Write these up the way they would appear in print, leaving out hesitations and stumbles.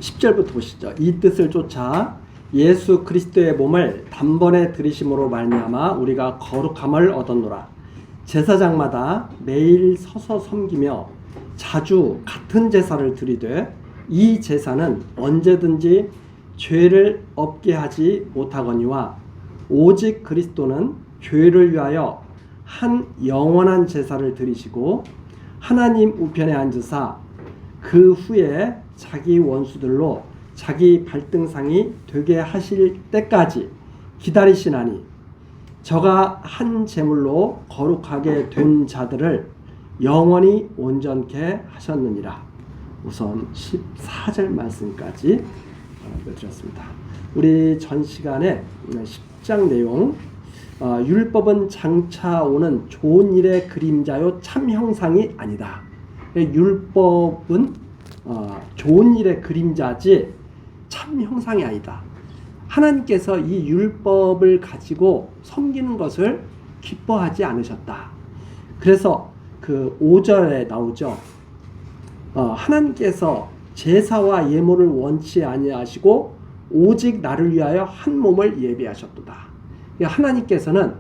10절부터 보시죠. 이 뜻을 쫓아 예수 그리스도의 몸을 단번에 들이심으로 말미암아 우리가 거룩함을 얻었노라. 제사장마다 매일 서서 섬기며 자주 같은 제사를 드리되 이 제사는 언제든지 죄를 없게 하지 못하거니와 오직 그리스도는 죄를 위하여 한 영원한 제사를 드리시고 하나님 우편에 앉으사 그 후에 자기 원수들로 자기 발등상이 되게 하실 때까지 기다리시나니 저가 한 제물로 거룩하게 된 자들을 영원히 온전케 하셨느니라. 우선 14절 말씀까지 드렸습니다. 우리 전 시간에 10장 내용, 율법은 장차 오는 좋은 일의 그림자요 참 형상이 아니다. 율법은 좋은 일의 그림자지 참 형상이 아니다. 하나님께서 이 율법을 가지고 섬기는 것을 기뻐하지 않으셨다. 그래서 그 5절에 나오죠. 하나님께서 제사와 예물을 원치 아니하시고 오직 나를 위하여 한 몸을 예비하셨도다. 하나님께서는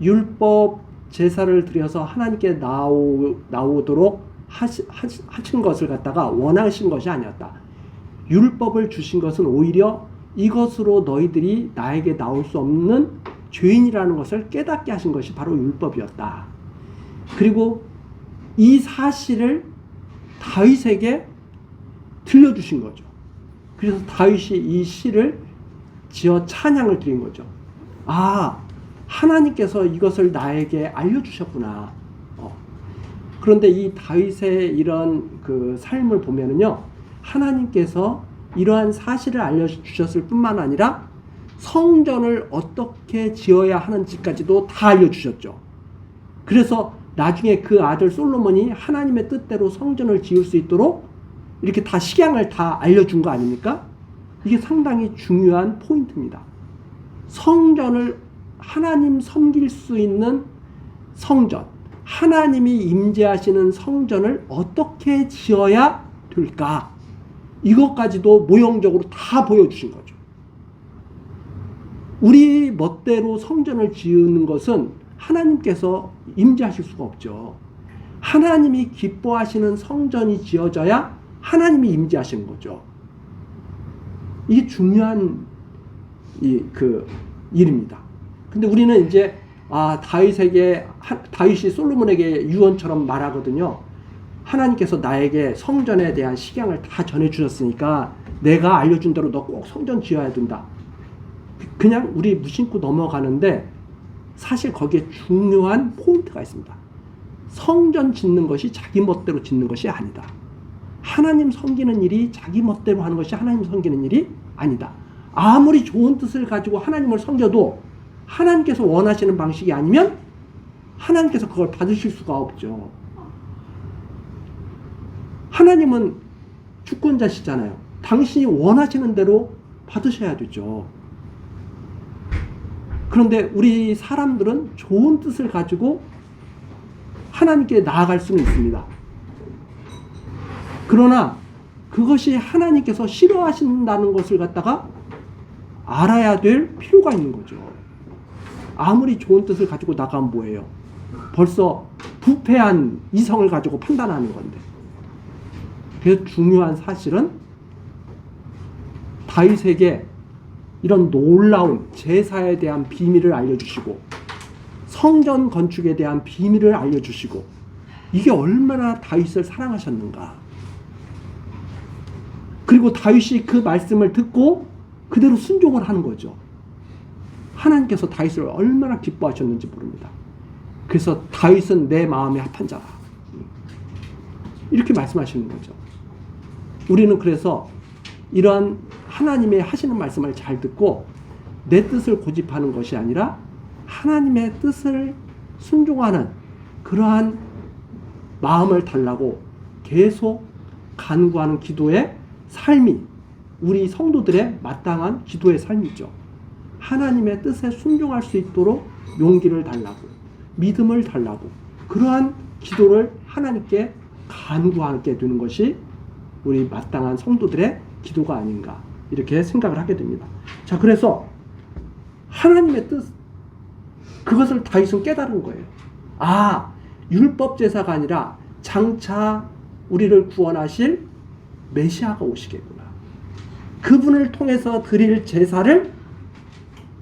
율법 제사를 드려서 하나님께 나오도록 하신 것을 갖다가 원하신 것이 아니었다. 율법을 주신 것은 오히려 이것으로 너희들이 나에게 나올 수 없는 죄인이라는 것을 깨닫게 하신 것이 바로 율법이었다. 그리고 이 사실을 다윗에게 들려주신 거죠. 그래서 다윗이 이 시를 지어 찬양을 드린 거죠. 아, 하나님께서 이것을 나에게 알려주셨구나. 그런데 이 다윗의 이런 그 삶을 보면은요, 하나님께서 이러한 사실을 알려주셨을 뿐만 아니라 성전을 어떻게 지어야 하는지까지도 다 알려주셨죠. 그래서 나중에 그 아들 솔로몬이 하나님의 뜻대로 성전을 지을 수 있도록 이렇게 다 식양을 다 알려준 거 아닙니까? 이게 상당히 중요한 포인트입니다. 성전을 하나님 섬길 수 있는 성전, 하나님이 임재하시는 성전을 어떻게 지어야 될까? 이것까지도 모형적으로 다 보여주신 거죠. 우리 멋대로 성전을 지으는 것은 하나님께서 임재하실 수가 없죠. 하나님이 기뻐하시는 성전이 지어져야 하나님이 임재하시는 거죠. 이게 중요한 일입니다. 근데 우리는 이제 다윗이 솔로몬에게 유언처럼 말하거든요. 하나님께서 나에게 성전에 대한 식양을 다 전해주셨으니까 내가 알려준 대로 너 꼭 성전 지어야 된다. 그냥 우리 무심코 넘어가는데 사실 거기에 중요한 포인트가 있습니다. 성전 짓는 것이 자기 멋대로 짓는 것이 아니다. 하나님 섬기는 일이 자기 멋대로 하는 것이 하나님 섬기는 일이 아니다. 아무리 좋은 뜻을 가지고 하나님을 섬겨도 하나님께서 원하시는 방식이 아니면 하나님께서 그걸 받으실 수가 없죠. 하나님은 주권자시잖아요. 당신이 원하시는 대로 받으셔야 되죠. 그런데 우리 사람들은 좋은 뜻을 가지고 하나님께 나아갈 수는 있습니다. 그러나 그것이 하나님께서 싫어하신다는 것을 갖다가 알아야 될 필요가 있는 거죠. 아무리 좋은 뜻을 가지고 나가면 뭐예요? 벌써 부패한 이성을 가지고 판단하는 건데. 그래서 중요한 사실은 다윗에게 이런 놀라운 제사에 대한 비밀을 알려주시고 성전 건축에 대한 비밀을 알려주시고 이게 얼마나 다윗을 사랑하셨는가. 그리고 다윗이 그 말씀을 듣고 그대로 순종을 하는 거죠. 하나님께서 다윗을 얼마나 기뻐하셨는지 모릅니다. 그래서 다윗은 내 마음에 합한 자라. 이렇게 말씀하시는 거죠. 우리는 그래서 이러한 하나님의 하시는 말씀을 잘 듣고 내 뜻을 고집하는 것이 아니라 하나님의 뜻을 순종하는 그러한 마음을 달라고 계속 간구하는 기도의 삶이 우리 성도들의 마땅한 기도의 삶이죠. 하나님의 뜻에 순종할 수 있도록 용기를 달라고, 믿음을 달라고, 그러한 기도를 하나님께 간구하게 되는 것이 우리 마땅한 성도들의 기도가 아닌가 이렇게 생각을 하게 됩니다. 자, 그래서 하나님의 뜻, 그것을 다윗은 깨달은 거예요. 아, 율법 제사가 아니라 장차 우리를 구원하실 메시아가 오시겠구나. 그분을 통해서 드릴 제사를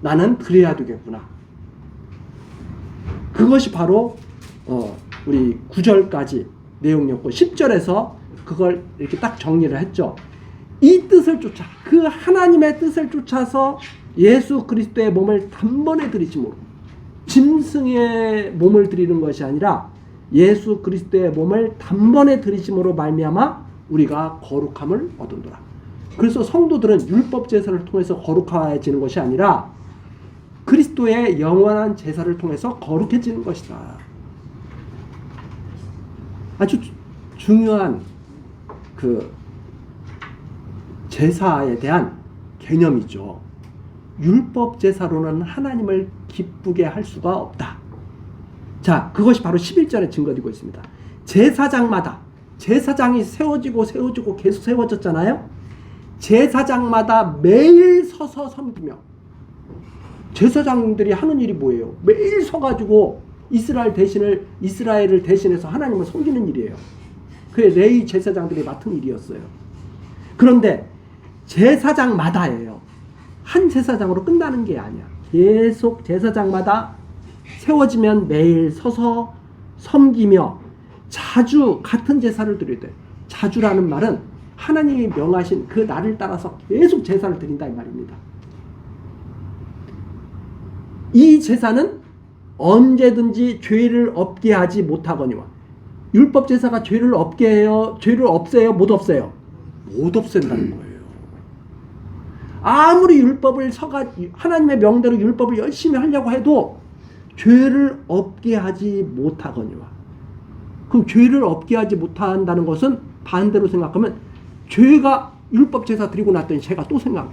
나는 드려야 되겠구나. 그것이 바로 우리 9절까지 내용이었고 10절에서 그걸 이렇게 딱 정리를 했죠. 이 뜻을 쫓아, 그 하나님의 뜻을 쫓아서 예수 그리스도의 몸을 단번에 드리심으로, 짐승의 몸을 드리는 것이 아니라 예수 그리스도의 몸을 단번에 드리심으로 말미암아 우리가 거룩함을 얻은도라. 그래서 성도들은 율법 제사를 통해서 거룩해지는 것이 아니라 그리스도의 영원한 제사를 통해서 거룩해지는 것이다. 아주 중요한 그 제사에 대한 개념이죠. 율법 제사로는 하나님을 기쁘게 할 수가 없다. 자, 그것이 바로 11절에 증거되고 있습니다. 제사장마다, 제사장이 세워지고 계속 세워졌잖아요. 제사장마다 매일 서서 섬기며, 제사장들이 하는 일이 뭐예요? 매일 서가지고 이스라엘을 대신해서 하나님을 섬기는 일이에요. 그게 레위 제사장들이 맡은 일이었어요. 그런데 제사장마다예요. 한 제사장으로 끝나는 게 아니야. 계속 제사장마다 세워지면 매일 서서 섬기며 자주 같은 제사를 드려야 돼. 자주라는 말은 하나님이 명하신 그 날을 따라서 계속 제사를 드린다 이 말입니다. 이 제사는 언제든지 죄를 없게 하지 못하거니와, 율법 제사가 죄를 없게 해요? 죄를 없애요? 못 없애요? 못 없앤다는 거예요. 아무리 하나님의 명대로 율법을 열심히 하려고 해도 죄를 없게 하지 못하거니와. 그럼 죄를 없게 하지 못한다는 것은 반대로 생각하면 죄가, 율법 제사 드리고 났더니 죄가 또 생각나.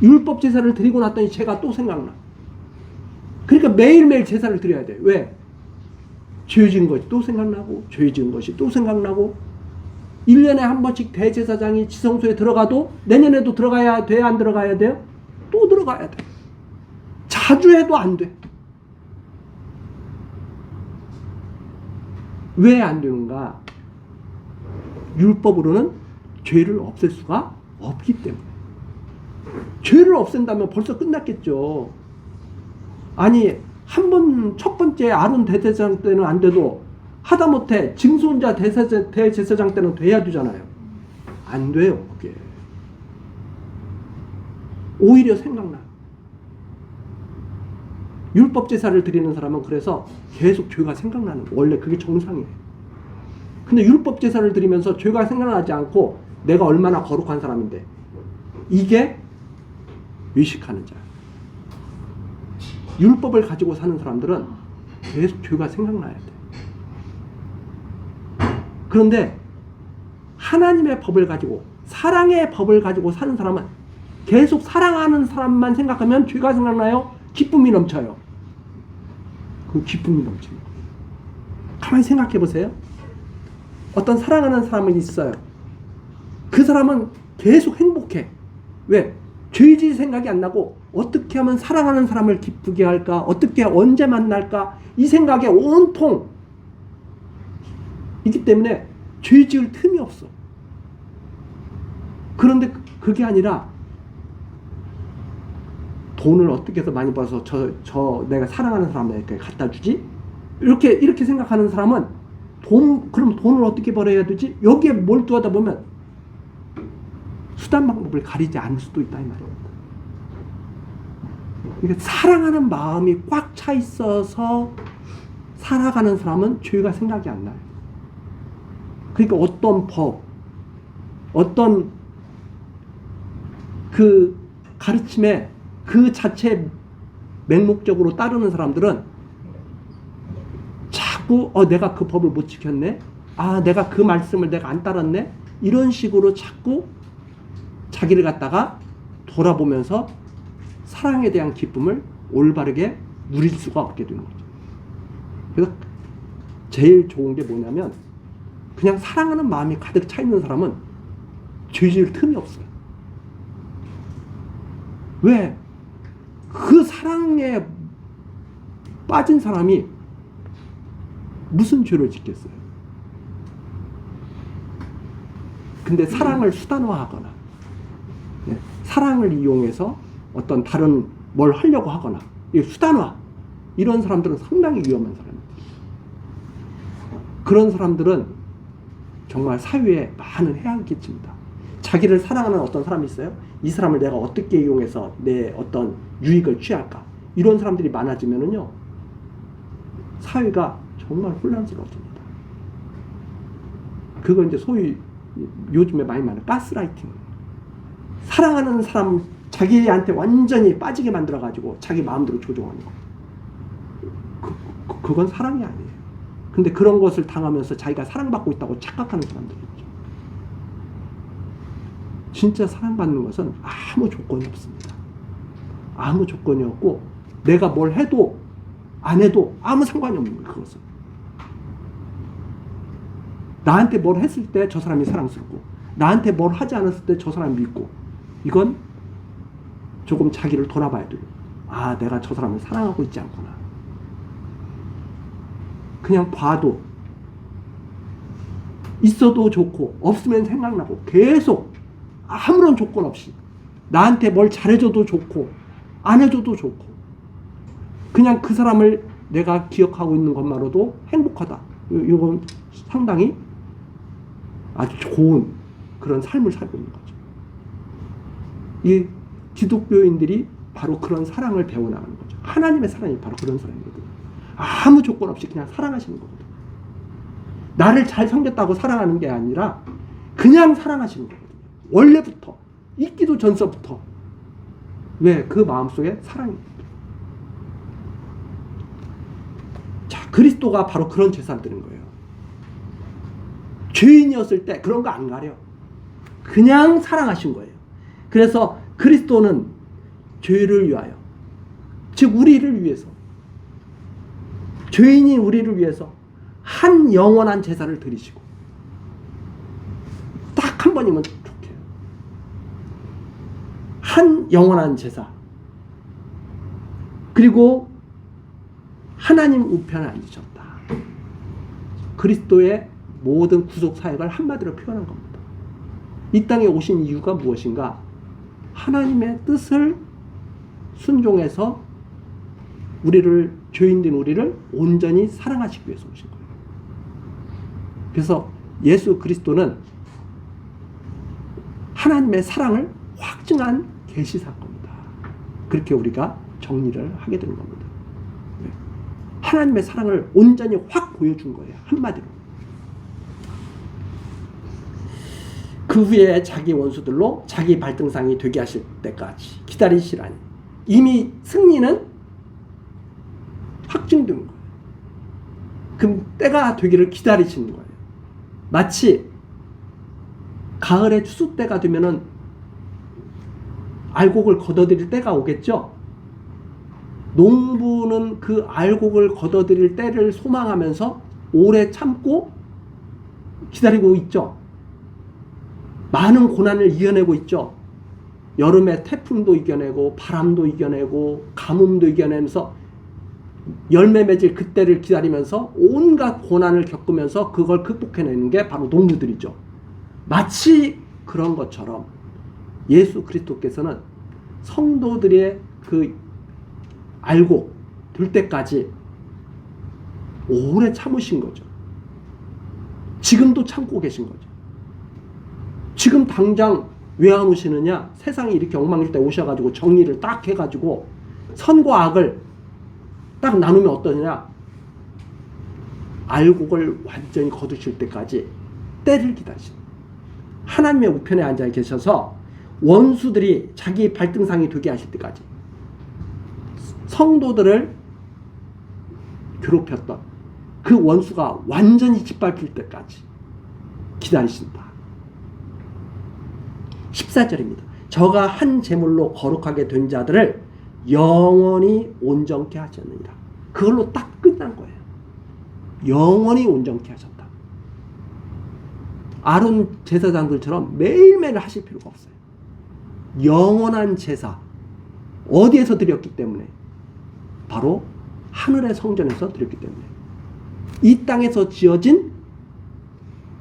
율법 제사를 드리고 났더니 죄가 또 생각나. 그러니까 매일매일 제사를 드려야 돼. 왜? 죄 지은 것이 또 생각나고, 죄 지은 것이 또 생각나고, 1년에 한 번씩 대제사장이 지성소에 들어가도 내년에도 들어가야 돼? 안 들어가야 돼요? 또 들어가야 돼. 자주 해도 안 돼. 왜 안 되는가? 율법으로는 죄를 없앨 수가 없기 때문에. 죄를 없앤다면 벌써 끝났겠죠. 아니, 첫 번째 아론 대제사장 때는 안 돼도 하다못해 증손자 대제사장 때는 돼야 되잖아요. 안 돼요, 그게. 오히려 생각나. 율법 제사를 드리는 사람은 그래서 계속 죄가 생각나는 거예요. 원래 그게 정상이에요. 근데 율법 제사를 드리면서 죄가 생각나지 않고 내가 얼마나 거룩한 사람인데, 이게 의식하는 자예요. 율법을 가지고 사는 사람들은 계속 죄가 생각나야 돼. 그런데 하나님의 법을 가지고, 사랑의 법을 가지고 사는 사람은 계속 사랑하는 사람만 생각하면 죄가 생각나요? 기쁨이 넘쳐요. 그 기쁨이 넘치는 거예요. 가만히 생각해 보세요. 어떤 사랑하는 사람은 있어요. 그 사람은 계속 행복해. 왜? 죄질 생각이 안 나고 어떻게 하면 사랑하는 사람을 기쁘게 할까? 어떻게 언제 만날까? 이 생각에 온통 있기 때문에 죄 지을 틈이 없어. 그런데 그게 아니라 돈을 어떻게 해서 많이 벌어서 내가 사랑하는 사람에게 갖다 주지? 이렇게 생각하는 사람은 그럼 돈을 어떻게 벌어야 되지? 여기에 몰두하다 보면 수단 방법을 가리지 않을 수도 있다 이 말입니다. 그러니까 사랑하는 마음이 꽉 차 있어서 살아가는 사람은 죄가 생각이 안 나요. 그러니까 어떤 법, 어떤 그 가르침에 그 자체 맹목적으로 따르는 사람들은 자꾸 내가 그 법을 못 지켰네, 내가 그 말씀을 내가 안 따랐네, 이런 식으로 자꾸 자기를 갖다가 돌아보면서 사랑에 대한 기쁨을 올바르게 누릴 수가 없게 되는 거죠. 그래서 제일 좋은 게 뭐냐면 그냥 사랑하는 마음이 가득 차 있는 사람은 죄 지을 틈이 없어요. 왜? 그 사랑에 빠진 사람이 무슨 죄를 짓겠어요? 근데 사랑을 수단화하거나 사랑을 이용해서 어떤 다른 뭘 하려고 하거나 수단화, 이런 사람들은 상당히 위험한 사람입니다. 그런 사람들은 정말 사회에 많은 해악을 끼칩니다. 자기를 사랑하는 어떤 사람이 있어요. 이 사람을 내가 어떻게 이용해서 내 어떤 유익을 취할까, 이런 사람들이 많아지면은요, 사회가 정말 혼란스러워집니다. 그건 이제 소위 요즘에 많이 말하는 가스라이팅. 사랑하는 사람 자기한테 완전히 빠지게 만들어가지고 자기 마음대로 조종하는 거. 그건 사랑이 아니에요. 근데 그런 것을 당하면서 자기가 사랑받고 있다고 착각하는 사람들이 있죠. 진짜 사랑받는 것은 아무 조건이 없습니다. 아무 조건이 없고, 내가 뭘 해도 안 해도 아무 상관이 없는 거예요. 그것은 나한테 뭘 했을 때 저 사람이 사랑스럽고, 나한테 뭘 하지 않았을 때 저 사람이 믿고, 이건 조금 자기를 돌아봐야 돼요. 아, 내가 저 사람을 사랑하고 있지 않구나. 그냥 봐도 있어도 좋고 없으면 생각나고, 계속 아무런 조건 없이 나한테 뭘 잘해줘도 좋고 안 해줘도 좋고, 그냥 그 사람을 내가 기억하고 있는 것만으로도 행복하다. 이건 상당히 아주 좋은 그런 삶을 살고 있는 거죠. 이 기독교인들이 바로 그런 사랑을 배워나가는 거죠. 하나님의 사랑이 바로 그런 사랑이거든요. 아무 조건 없이 그냥 사랑하시는 거거든요. 나를 잘 섬겼다고 사랑하는 게 아니라 그냥 사랑하시는 거거든요. 원래부터, 있기도 전서부터. 왜? 그 마음속에 사랑입니다. 자, 그리스도가 바로 그런 제사를 드린 거예요. 죄인이었을 때 그런 거 안 가려. 그냥 사랑하신 거예요. 그래서 그리스도는 죄를 위하여, 즉 우리를 위해서, 죄인인 우리를 위해서 한 영원한 제사를 드리시고, 딱 한 번이면 좋게요. 한 영원한 제사. 그리고 하나님 우편에 앉으셨다. 그리스도의 모든 구속 사역을 한마디로 표현한 겁니다. 이 땅에 오신 이유가 무엇인가? 하나님의 뜻을 순종해서 우리를, 죄인된 우리를 온전히 사랑하시기 위해서 오신 거예요. 그래서 예수 그리스도는 하나님의 사랑을 확증한 계시 사건이다. 그렇게 우리가 정리를 하게 되는 겁니다. 하나님의 사랑을 온전히 확 보여준 거예요. 한마디로. 그 후에 자기 원수들로 자기 발등상이 되게 하실 때까지 기다리시라니. 이미 승리는 확증된 거예요. 그럼 때가 되기를 기다리시는 거예요. 마치 가을에 추수 때가 되면은 알곡을 걷어들일 때가 오겠죠. 농부는 그 알곡을 걷어들일 때를 소망하면서 오래 참고 기다리고 있죠. 많은 고난을 이겨내고 있죠. 여름에 태풍도 이겨내고 바람도 이겨내고 가뭄도 이겨내면서 열매 맺을 그때를 기다리면서 온갖 고난을 겪으면서 그걸 극복해내는 게 바로 농부들이죠. 마치 그런 것처럼 예수 그리스도께서는 성도들의 그 알곡 될 때까지 오래 참으신 거죠. 지금도 참고 계신 거죠. 지금 당장 왜 안 오시느냐? 세상이 이렇게 엉망일 때 오셔가지고 정리를 딱 해가지고 선과 악을 딱 나누면 어떠냐? 알곡을 완전히 거두실 때까지 때를 기다리신 하나님의 우편에 앉아 계셔서 원수들이 자기 발등상이 되게 하실 때까지 성도들을 괴롭혔던 그 원수가 완전히 짓밟힐 때까지 기다리신다. 14절입니다. 저가 한 제물로 거룩하게 된 자들을 영원히 온전케 하셨느니라. 그걸로 딱 끝난 거예요. 영원히 온전케 하셨다. 아론 제사장들처럼 매일매일 하실 필요가 없어요. 영원한 제사. 어디에서 드렸기 때문에? 바로 하늘의 성전에서 드렸기 때문에. 이 땅에서 지어진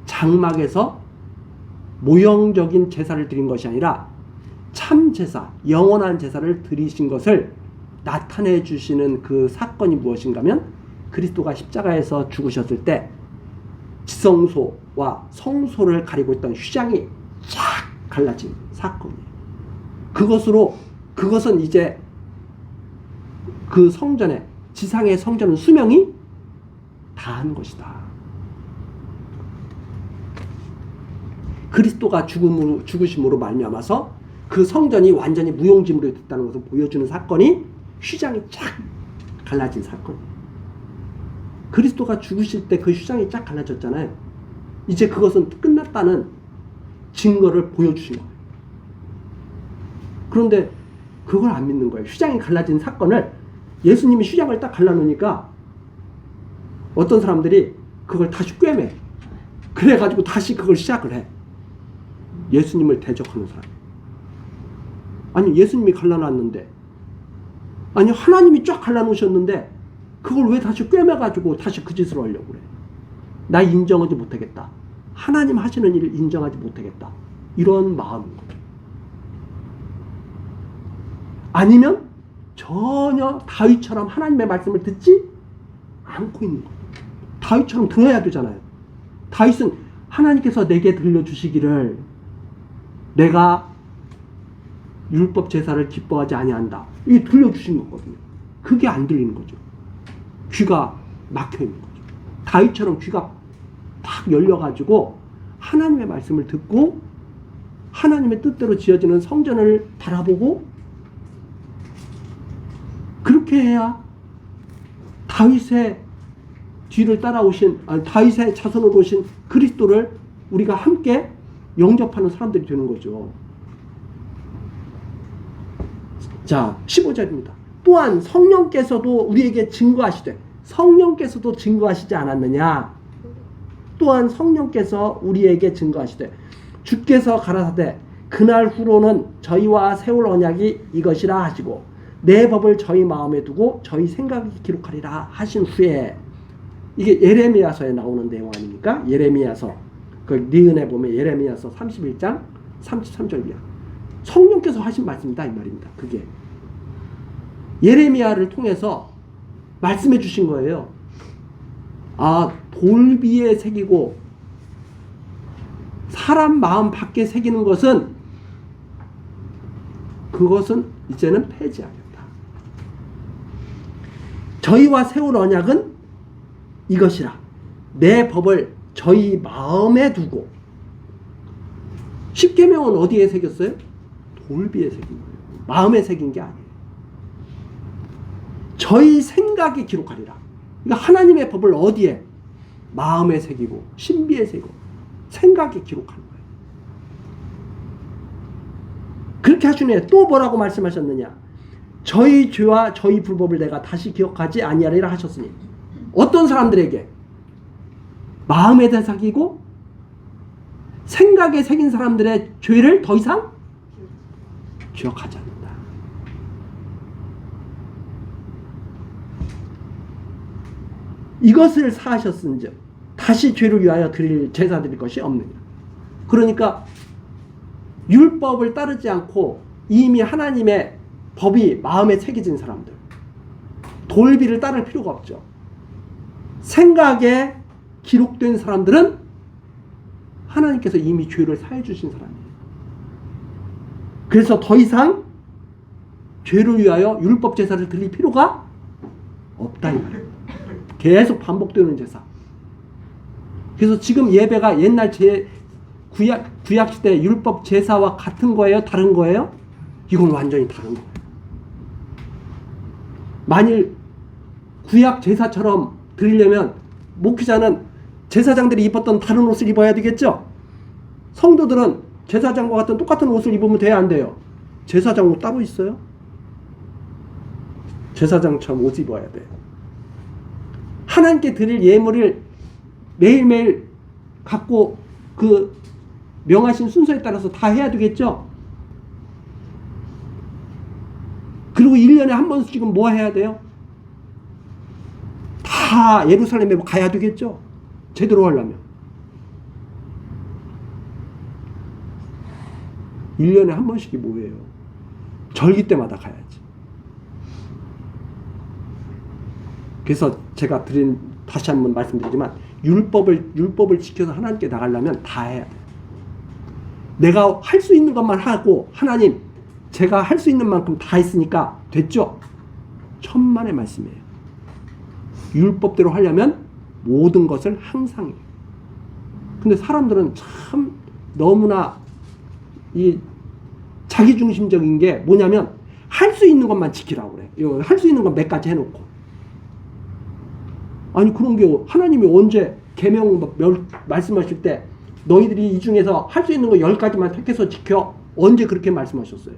장막에서 모형적인 제사를 드린 것이 아니라 참 제사, 영원한 제사를 드리신 것을 나타내 주시는 그 사건이 무엇인가 하면 그리스도가 십자가에서 죽으셨을 때 지성소와 성소를 가리고 있던 휘장이 쫙 갈라진 사건이에요. 그것은 이제 그 성전에, 지상의 성전은 수명이 다한 것이다. 그리스도가 죽으심으로 말미암아서 그 성전이 완전히 무용지물이 됐다는 것을 보여주는 사건이 휘장이 쫙 갈라진 사건이에요. 그리스도가 죽으실 때 그 휘장이 쫙 갈라졌잖아요. 이제 그것은 끝났다는 증거를 보여주신 거예요. 그런데 그걸 안 믿는 거예요. 휘장이 갈라진 사건을 예수님이 휘장을 딱 갈라놓으니까 어떤 사람들이 그걸 다시 꿰매. 그래가지고 다시 그걸 시작을 해. 예수님을 대적하는 사람. 아니 예수님이 갈라놨는데, 아니 하나님이 쫙 갈라놓으셨는데 그걸 왜 다시 꿰매가지고 다시 그 짓을 하려고 그래. 나 인정하지 못하겠다. 하나님 하시는 일을 인정하지 못하겠다. 이런 마음인 거죠. 아니면 전혀 다윗처럼 하나님의 말씀을 듣지 않고 있는 거예요. 다윗처럼 들어야 되잖아요. 다윗은 하나님께서 내게 들려주시기를 내가 율법 제사를 기뻐하지 아니한다. 이게 들려주신 거거든요. 그게 안 들리는 거죠. 귀가 막혀 있는 거죠. 다윗처럼 귀가 탁 열려가지고 하나님의 말씀을 듣고 하나님의 뜻대로 지어지는 성전을 바라보고 그렇게 해야 다윗의 뒤를 따라오신, 다윗의 자손으로 오신 그리스도를 우리가 함께 영접하는 사람들이 되는 거죠. 자, 15절입니다. 또한 성령께서도 우리에게 증거하시되, 성령께서도 증거하시지 않았느냐? 또한 성령께서 우리에게 증거하시되 주께서 가라사대 그날 후로는 저희와 세울 언약이 이것이라 하시고 내 법을 저희 마음에 두고 저희 생각에 기록하리라 하신 후에, 이게 예레미야서에 나오는 내용 아닙니까? 예레미야서 그 니은에 보면 예레미야서 31장 33절이야. 성령께서 하신 말씀이다 이 말입니다. 그게 예레미야를 통해서 말씀해 주신 거예요. 아, 돌비에 새기고 사람 마음 밖에 새기는 것은 그것은 이제는 폐지하겠다. 저희와 세울 언약은 이것이라 내 법을 저희 마음에 두고. 십계명은 어디에 새겼어요? 돌비에 새긴 거예요. 마음에 새긴 게 아니에요. 저희 생각에 기록하리라. 그러니까 하나님의 법을 어디에? 마음에 새기고 신비에 새기고 생각에 기록하는 거예요. 그렇게 하신 후에 또 뭐라고 말씀하셨느냐? 저희 죄와 저희 불법을 내가 다시 기억하지 아니하리라 하셨으니, 어떤 사람들에게? 마음에 새기고 생각에 새긴 사람들의 죄를 더 이상 기억하지 않는다. 이것을 사하셨은즉 다시 죄를 위하여 드릴 제사 드릴 것이 없느냐. 그러니까 율법을 따르지 않고 이미 하나님의 법이 마음에 새겨진 사람들, 돌비를 따를 필요가 없죠. 생각에 기록된 사람들은 하나님께서 이미 죄를 사해 주신 사람이에요. 그래서 더 이상 죄를 위하여 율법 제사를 드릴 필요가 없다 이 말이에요. 계속 반복되는 제사. 그래서 지금 예배가 옛날 구약 시대 율법 제사와 같은 거예요? 다른 거예요? 이건 완전히 다른 거예요. 만일 구약 제사처럼 드리려면 목회자는 제사장들이 입었던 다른 옷을 입어야 되겠죠? 성도들은 제사장과 같은 똑같은 옷을 입으면 돼야 안 돼요? 제사장 옷 따로 있어요? 제사장처럼 옷 입어야 돼요. 하나님께 드릴 예물을 매일매일 갖고 그 명하신 순서에 따라서 다 해야 되겠죠. 그리고 1년에 한 번씩은 뭐 해야 돼요? 다 예루살렘에 가야 되겠죠. 제대로 하려면 1년에 한 번씩이 뭐예요? 절기 때마다 가야지. 그래서 제가 다시 한번 말씀드리지만 율법을 지켜서 하나님께 나가려면 다 해야 돼요. 내가 할 수 있는 것만 하고 하나님 제가 할 수 있는 만큼 다 했으니까 됐죠? 천만의 말씀이에요. 율법대로 하려면 모든 것을 항상 해요. 근데 사람들은 참 너무나 이 자기중심적인 게 뭐냐면 할 수 있는 것만 지키라고 그래. 할 수 있는 건 몇 가지 해놓고. 아니 그런 게 하나님이 언제 계명 말씀하실 때 너희들이 이 중에서 할 수 있는 거 10가지만 택해서 지켜. 언제 그렇게 말씀하셨어요?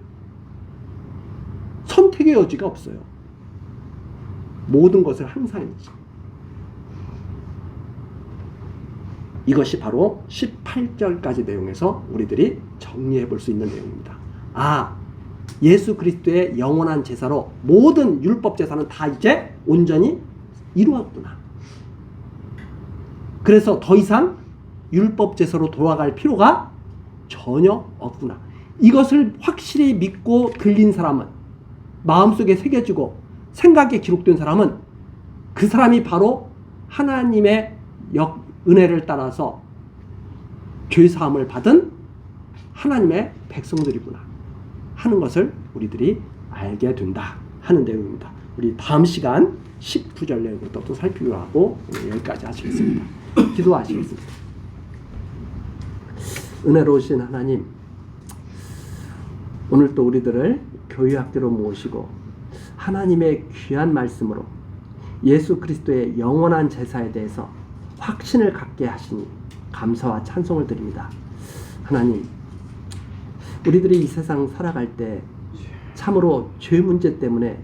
선택의 여지가 없어요. 모든 것을 항상 해야지. 이것이 바로 18절까지 내용에서 우리들이 정리해 볼 수 있는 내용입니다. 아, 예수 그리스도의 영원한 제사로 모든 율법 제사는 다 이제 온전히 이루었구나. 그래서 더 이상 율법 제사로 돌아갈 필요가 전혀 없구나. 이것을 확실히 믿고 들린 사람은, 마음속에 새겨지고 생각에 기록된 사람은 그 사람이 바로 하나님의 은혜를 따라서 죄사함을 받은 하나님의 백성들이구나 하는 것을 우리들이 알게 된다 하는 내용입니다. 우리 다음 시간 19절 내용을 또 살피기로 하고 여기까지 하시겠습니다. 기도하시겠습니다. 은혜로우신 하나님, 오늘 또 우리들을 교회학교로 모시고 하나님의 귀한 말씀으로 예수 그리스도의 영원한 제사에 대해서 확신을 갖게 하시니 감사와 찬송을 드립니다. 하나님, 우리들이 이 세상 살아갈 때 참으로 죄 문제 때문에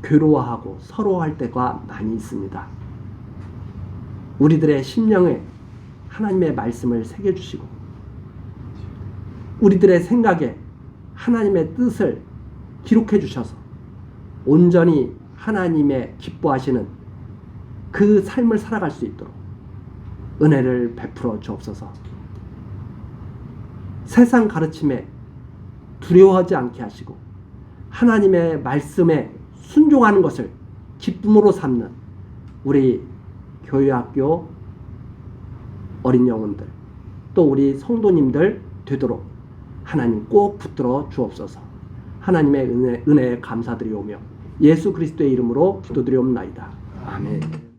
괴로워하고 서러워할 때가 많이 있습니다. 우리들의 심령에 하나님의 말씀을 새겨주시고 우리들의 생각에 하나님의 뜻을 기록해 주셔서 온전히 하나님의 기뻐하시는 그 삶을 살아갈 수 있도록 은혜를 베풀어 주옵소서. 세상 가르침에 두려워하지 않게 하시고 하나님의 말씀에 순종하는 것을 기쁨으로 삼는 우리 교회학교 어린 영혼들 또 우리 성도님들 되도록 하나님 꼭 붙들어 주옵소서. 하나님의 은혜에 감사드리오며 예수 그리스도의 이름으로 기도드리옵나이다. 아멘.